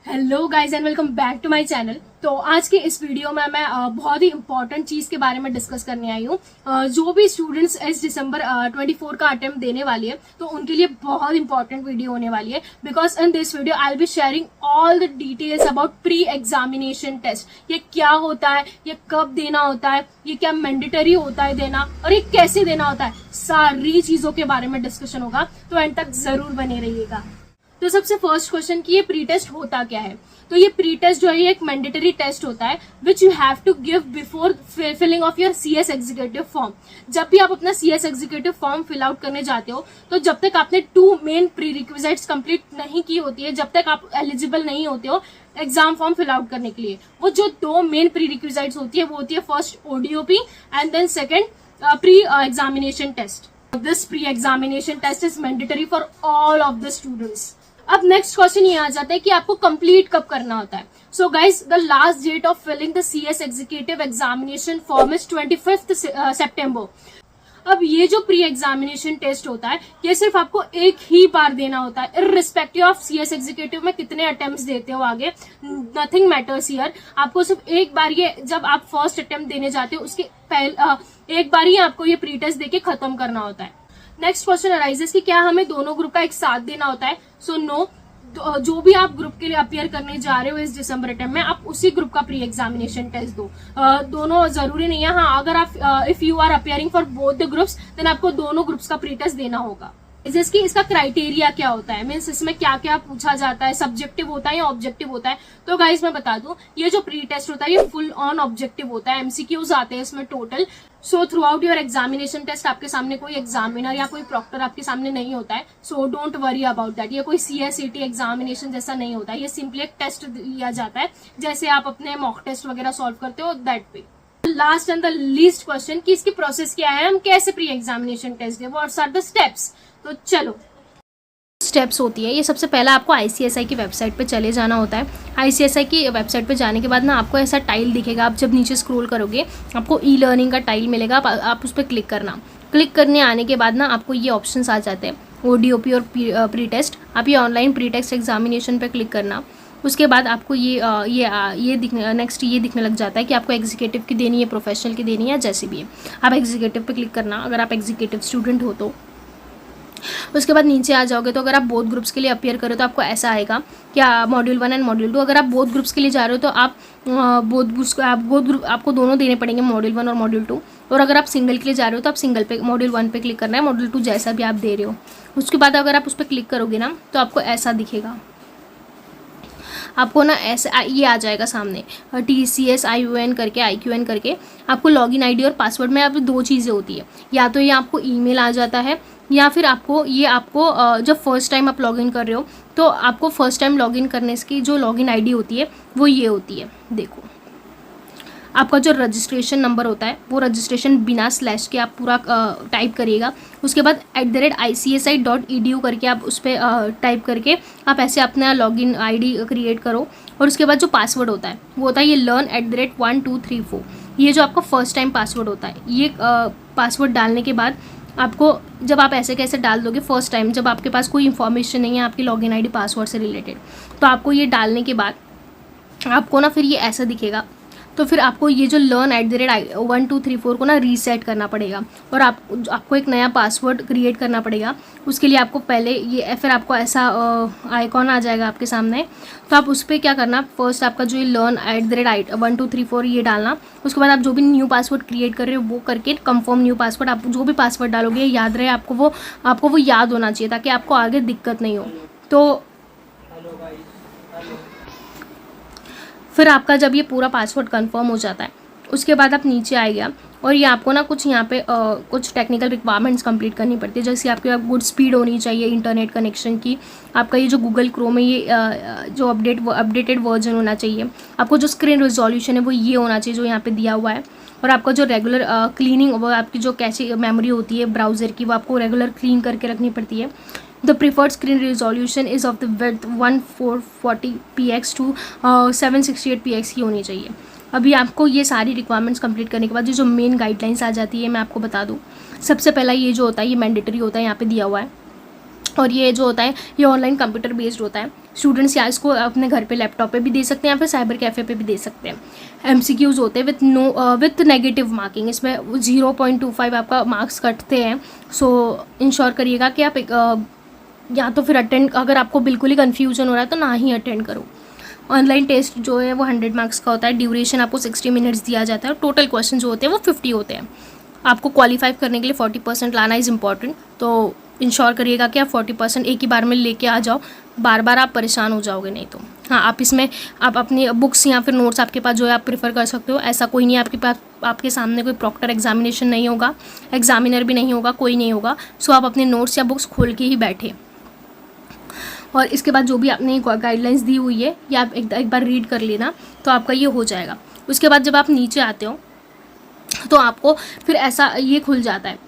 Hello guys and welcome back to my channel. तो आज के इस वीडियो में मैं बहुत ही इंपॉर्टेंट चीज के बारे में डिस्कस करने आई हूँ। जो भी स्टूडेंट्स इस दिसंबर 24 का अटेम्प्ट देने वाली है तो उनके लिए बहुत इंपॉर्टेंट वीडियो होने वाली है, because in this video I will be sharing all the details about pre examination test. ये क्या होता है, ये कब देना होता है, ये क्या मैंडेटरी होता है देना, और ये कैसे देना होता है, सारी चीजों के बारे में डिस्कशन होगा। तो एंड तक जरूर बने रहिएगा। तो सबसे फर्स्ट क्वेश्चन कि ये प्री टेस्ट होता क्या है। तो ये प्री टेस्ट जो है ये एक मैंडेटरी टेस्ट होता है which you have to give before filling of your CS executive form. जब भी आप अपना CS executive form fill out करने जाते हो तो जब तक आपने 2 मेन प्री रिक्विजिट्स कंप्लीट नहीं की होती है, जब तक आप एलिजिबल नहीं होते हो एग्जाम फॉर्म फिल आउट करने के लिए, वो जो 2 मेन प्री रिक्विजिट्स होती है वो होती है first ODOP and then second pre examination test. This pre examination test is mandatory for all of the students. अब नेक्स्ट क्वेश्चन ये आ जाता है कि आपको कंप्लीट कब करना होता है। So guys the last date of filling the CS executive examination form is 25 सितंबर। अब ये जो प्री एग्जामिनेशन टेस्ट होता है ये सिर्फ आपको एक ही बार देना होता है, इररिस्पेक्टिव ऑफ सीएस एग्जीक्यूटिव में कितने अटेम्प्ट्स देते हो आगे, नथिंग मैटर्स हियर। आपको सिर्फ एक बार ये, जब आप फर्स्ट अटेम्प्ट देने जाते हो उसके एक बार ही आपको ये प्री टेस्ट देके खत्म करना होता है। नेक्स्ट क्वेश्चन अराइजेस कि क्या हमें दोनों ग्रुप का एक साथ देना होता है। सो नो, जो भी आप ग्रुप के लिए अपियर करने जा रहे हो इस दिसंबर अटेम्प्ट में, आप उसी ग्रुप का प्री एग्जामिनेशन टेस्ट दो। दोनों जरूरी नहीं है। हाँ, अगर आप if you are appearing for both the groups then आपको दोनों ग्रुप्स का प्री टेस्ट देना होगा। इसकी इसका क्राइटेरिया क्या होता है, मीन्स इसमें क्या क्या पूछा जाता है, सब्जेक्टिव होता है या ऑब्जेक्टिव होता है। तो गाइज मैं बता दूं, ये जो प्री टेस्ट होता है ये फुल ऑन ऑब्जेक्टिव होता है। एमसीक्यूज आते हैं इसमें टोटल। So throughout your examination test आपके सामने कोई एग्जामिनर या कोई प्रॉक्टर आपके सामने नहीं होता है। So don't worry about that. ये कोई सीएसईटी एग्जामिनेशन जैसा नहीं होता है, ये सिंपली एक टेस्ट लिया जाता है जैसे आप अपने मॉक टेस्ट वगैरह सॉल्व करते हो, that way. Last and the least question कि इसकी प्रोसेस क्या है, हम कैसे प्री एग्जामिनेशन टेस्ट दें, व्हाट्स आर द स्टेप्स। तो चलो, स्टेप्स होती है ये। सबसे पहला आपको आईसीएसआई की वेबसाइट पे चले जाना होता है। आईसीएसआई की वेबसाइट पे जाने के बाद ना आपको ऐसा टाइल दिखेगा। आप जब नीचे स्क्रॉल करोगे आपको ई लर्निंग का टाइल मिलेगा, आप उस पर क्लिक करना। क्लिक करने आने के बाद ना आपको ये ऑप्शंस आ जाते हैं, ओडीओपी और प्री टेस्ट। आप ये ऑनलाइन प्री टेस्ट एग्जामिनेशन पे क्लिक करना। उसके बाद आपको ये दिखने नेक्स्ट ये दिखने लग जाता है कि आपको एग्जीक्यूटिव की देनी है, प्रोफेशनल की देनी है, जैसे भी है। आप एग्जीक्यूटिव पे क्लिक करना अगर आप एग्जीक्यूटिव स्टूडेंट हो तो। उसके बाद नीचे आ जाओगे तो अगर आप बोथ ग्रुप्स के लिए अपियर करो तो आपको ऐसा आएगा क्या, मॉड्यूल 1 एंड मॉड्यूल 2। अगर आप बोथ ग्रुप्स के लिए जा रहे हो तो आप बोथ ग्रुप आपको दोनों देने पड़ेंगे, मॉड्यूल 1 और मॉड्यूल 2। और अगर आप सिंगल के लिए जा रहे हो तो आप सिंगल पे मॉड्यूल 1 पे क्लिक करना है, मॉड्यूल 2 जैसा भी आप दे रहे हो। उसके बाद अगर आप उस पर क्लिक करोगे ना तो आपको ऐसा दिखेगा, आपको ना ऐसा ये आ जाएगा सामने TCS-IUN करके, IQN करके। आपको लॉगिन आईडी और पासवर्ड में अब 2 चीज़ें होती है, या तो ये आपको ईमेल आ जाता है या फिर आपको जब फर्स्ट टाइम आप लॉगिन कर रहे हो तो आपको फर्स्ट टाइम लॉगिन करने की जो लॉगिन आईडी होती है वो ये होती है। देखो, आपका जो रजिस्ट्रेशन नंबर होता है वो रजिस्ट्रेशन बिना स्लैश के आप पूरा टाइप करिएगा। उसके बाद @icsi.edu करके आप उस पर टाइप करके आप ऐसे अपना लॉगिन आईडी क्रिएट करो। और उसके बाद जो पासवर्ड होता है वो होता है ये learn@1234। ये जो आपका फर्स्ट टाइम पासवर्ड होता है, ये पासवर्ड डालने के बाद आपको, जब आप ऐसे कैसे डाल दोगे फर्स्ट टाइम, जब आपके पास कोई इन्फॉर्मेशन नहीं है आपकी लॉगिन आईडी पासवर्ड से रिलेटेड, तो आपको ये डालने के बाद आपको ना फिर ये ऐसा दिखेगा। तो फिर आपको ये जो learn@1234 को ना रीसेट करना पड़ेगा और आपको एक नया पासवर्ड क्रिएट करना पड़ेगा। उसके लिए आपको पहले ये, फिर आपको ऐसा आइकॉन आ जाएगा आपके सामने। तो आप उस पर क्या करना, फर्स्ट आपका जो ये learn@1234 ये डालना। उसके बाद आप जो भी न्यू पासवर्ड क्रिएट कर रहे हो वो करके कंफर्म न्यू पासवर्ड, आप जो भी पासवर्ड डालोगे याद रहे, आपको वो याद होना चाहिए ताकि आपको आगे दिक्कत नहीं हो। तो फिर आपका जब ये पूरा पासवर्ड कंफर्म हो जाता है उसके बाद आप नीचे आएगा और ये आपको ना कुछ यहाँ पे कुछ टेक्निकल रिक्वायरमेंट्स कंप्लीट करनी पड़ती है। जैसे आपके गुड स्पीड होनी चाहिए इंटरनेट कनेक्शन की, आपका ये जो गूगल क्रोम है ये जो अपडेटेड वर्जन होना चाहिए, आपको जो स्क्रीन रिजोल्यूशन है वो ये होना चाहिए जो यहाँ पे दिया हुआ है, और आपका जो रेगुलर क्लीनिंग, वो आपकी जो कैसे मेमोरी होती है ब्राउज़र की वो आपको रेगुलर क्लीन करके रखनी पड़ती है। The preferred screen resolution is of the width 1440px to 768px की होनी चाहिए। अभी आपको ये सारी रिक्वायरमेंट्स कंप्लीट करने के बाद जो मेन गाइडलाइंस आ जाती है मैं आपको बता दूँ। सबसे पहला ये जो होता है ये मैंडेटरी होता है, यहाँ पे दिया हुआ है और ये जो होता है ये ऑनलाइन कंप्यूटर बेस्ड होता है। स्टूडेंट्स या इसको अपने घर पे लैपटॉप पे भी दे सकते हैं या फिर साइबर कैफ़े पे भी दे सकते हैं। MCQs होते हैं विथ नेगेटिव मार्किंग, इसमें 0.25 आपका मार्क्स कटते हैं। सो इंश्योर करिएगा कि आप या तो फिर अटेंड, अगर आपको बिल्कुल ही कन्फ्यूजन हो रहा है तो ना ही अटेंड करो। ऑनलाइन टेस्ट जो है वो 100 मार्क्स का होता है, ड्यूरेशन आपको 60 मिनट्स दिया जाता है और टोटल क्वेश्चन जो होते हैं वो 50 होते हैं। आपको क्वालिफाई करने के लिए 40% लाना इज़ इम्पॉर्टेंट, तो इंश्योर करिएगा कि आप 40% एक ही बार में लेके आ जाओ, बार बार आप परेशान हो जाओगे नहीं तो। हाँ, आप इसमें आप अपनी बुक्स या फिर नोट्स आपके पास जो है आप प्रेफर कर सकते हो। ऐसा कोई नहीं है आपके पास, आपके सामने कोई प्रॉक्टर एग्जामिनेशन नहीं होगा, एग्जामिनर भी नहीं होगा, कोई नहीं होगा। सो आप अपने नोट्स या बुक्स खोल के ही बैठे और इसके बाद जो भी आपने गाइडलाइंस दी हुई है या आप एक बार रीड कर लेना तो आपका ये हो जाएगा। उसके बाद जब आप नीचे आते हो तो आपको फिर ऐसा ये खुल जाता है।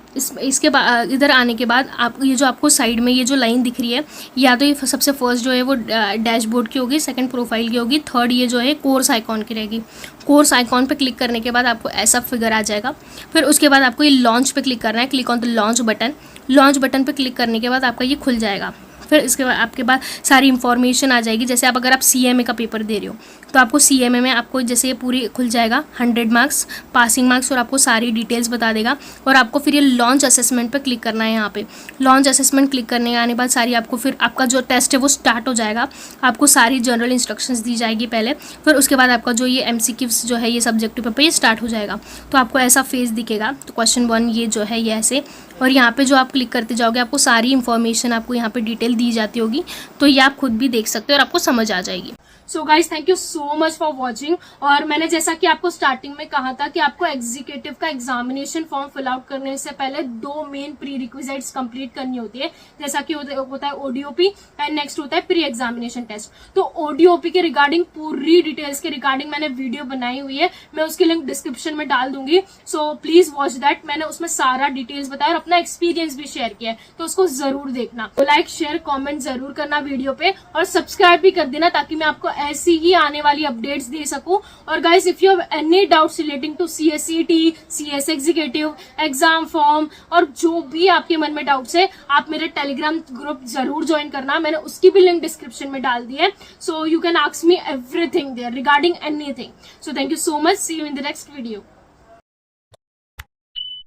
इसके बाद इधर आने के बाद आप ये जो आपको साइड में ये जो लाइन दिख रही है, या तो ये सबसे फर्स्ट जो है वो डैशबोर्ड की होगी, सेकंड प्रोफाइल की होगी, थर्ड ये जो है कोर्स आइकॉन की रहेगी। कोर्स आइकॉन पे क्लिक करने के बाद आपको ऐसा फिगर आ जाएगा। फिर उसके बाद आपको ये लॉन्च पे क्लिक करना है, click on the launch button. Launch button पे क्लिक करने के बाद आपका ये खुल जाएगा। फिर इसके बाद आपके पास सारी इन्फॉर्मेशन आ जाएगी। जैसे आप अगर आप CMA का पेपर दे रहे हो तो आपको CMA में आपको जैसे ये पूरी खुल जाएगा 100 मार्क्स, पासिंग मार्क्स और आपको सारी डिटेल्स बता देगा। और आपको फिर ये लॉन्च असेसमेंट पे क्लिक करना है। यहाँ पे लॉन्च असेसमेंट क्लिक करने के आने बाद सारी आपको फिर आपका जो टेस्ट है वो स्टार्ट हो जाएगा। आपको सारी जनरल इंस्ट्रक्शंस दी जाएगी पहले, फिर उसके बाद आपका जो ये MCQs जो है ये सब्जेक्टिव पेपर ये स्टार्ट हो जाएगा। तो आपको ऐसा फेस दिखेगा। तो क्वेश्चन 1 ये जो है ये ऐसे, और यहाँ पे जो आप क्लिक करते जाओगे आपको सारी इन्फॉर्मेशन आपको यहाँ पे डिटेल दी जाती होगी, तो ये आप खुद भी देख सकते हो और आपको समझ आ जाएगी। So guys thank you so much for watching. और मैंने जैसा कि आपको स्टार्टिंग में कहा था कि आपको एग्जीक्यूटिव का एग्जामिनेशन फॉर्म फिल आउट करने से पहले 2 मेन प्री रिक्विजिट्स कंप्लीट करनी होती है, जैसा कि होता है ODOP एंड नेक्स्ट होता है प्री एग्जामिनेशन टेस्ट। तो ODOP के रिगार्डिंग पूरी डिटेल्स के रिगार्डिंग मैंने वीडियो बनाई हुई है, मैं उसकी लिंक डिस्क्रिप्शन में डाल दूंगी। So please watch that. मैंने उसमें सारा डिटेल्स बताया और अपना एक्सपीरियंस भी शेयर किया है, तो उसको जरूर देखना। तो लाइक शेयर कॉमेंट जरूर करना वीडियो पे और सब्सक्राइब भी कर देना ताकि मैं आपको ऐसी ही आने वाली अपडेट्स दे सकूं। और guys if you have any doubts relating to CSET, CS executive exam form और जो भी आपके मन में डाउट्स है, आप मेरे टेलीग्राम ग्रुप जरूर ज्वाइन करना। मैंने उसकी भी लिंक डिस्क्रिप्शन में डाल दी है। So you can ask me everything there regarding anything. So thank you so much. See you in the next video.